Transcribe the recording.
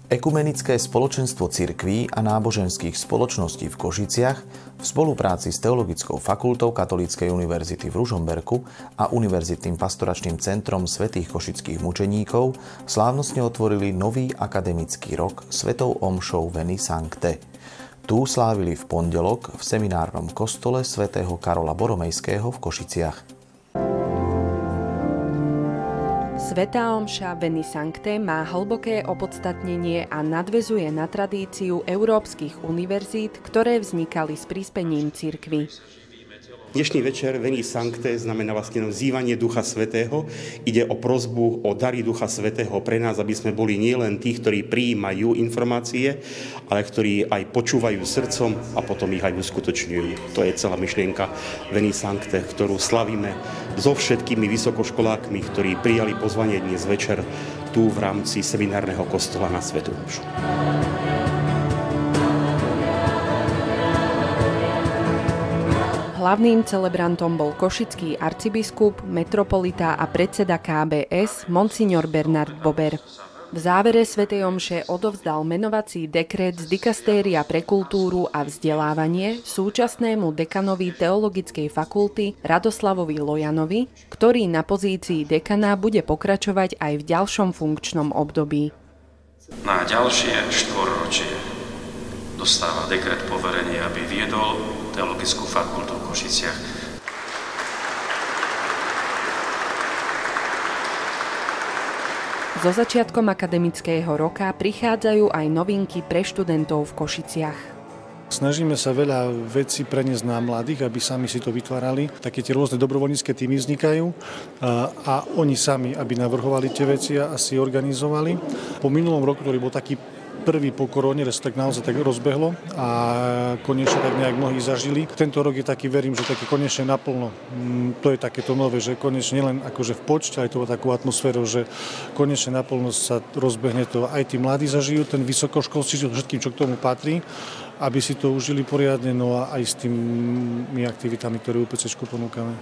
Ekumenické spoločenstvo cirkví a náboženských spoločností v Košiciach v spolupráci s Teologickou fakultou Katolíckej univerzity v Ružomberku a Univerzitným pastoračným centrom svätých košických mučeníkov slávnostne otvorili nový akademický rok svetou omšou Veni Sancte. Tu slávili v pondelok v seminárnom kostole svätého Karola Boromejského v Košiciach. Svätá omša Veni Sancte má hlboké opodstatnenie a nadväzuje na tradíciu európskych univerzít, ktoré vznikali s prispením cirkvi. Dnešný večer Veni Sancte znamená vlastne vzývanie Ducha Svätého. Ide o prosbu o dary Ducha Svätého pre nás, aby sme boli nielen tí, ktorí prijímajú informácie, ale ktorí aj počúvajú srdcom a potom ich aj uskutočňujú. To je celá myšlienka Veni Sancte, ktorú slavíme so všetkými vysokoškolákmi, ktorí prijali pozvanie dnes večer tu v rámci seminárneho kostola na svätú omšu. Hlavným celebrantom bol košický arcibiskup, metropolita a predseda KBS Monsignor Bernard Bober. V závere svätej omše odovzdal menovací dekret z dikastéria pre kultúru a vzdelávanie súčasnému dekanovi Teologickej fakulty Radoslavovi Lojanovi, ktorý na pozícii dekana bude pokračovať aj v ďalšom funkčnom období. Na ďalšie štvorročie dostáva dekret poverenie, aby viedol Teologickú fakultu v Košiciach. So začiatkom akademického roka prichádzajú aj novinky pre študentov v Košiciach. Snažíme sa veľa vecí preniesť na mladých, aby sami si to vytvárali. Také tie rôzne dobrovoľnícke týmy vznikajú a oni sami, aby navrhovali tie veci a si organizovali. Po minulom roku, ktorý bol taký prvý po korone, sa tak naozaj tak rozbehlo a konečne tak nejak mnohí zažili. Tento rok je taký, verím, že taký konečne naplno. To je takéto nové, že konečne nielen akože v počte, aj to takou atmosférou, že konečne naplno sa rozbehne to. Aj tí mladí zažijú ten vysokoškolský, všetkým, čo k tomu patrí, aby si to užili poriadne, no a aj s tými aktivitami, ktoré UPCčku ponúkame.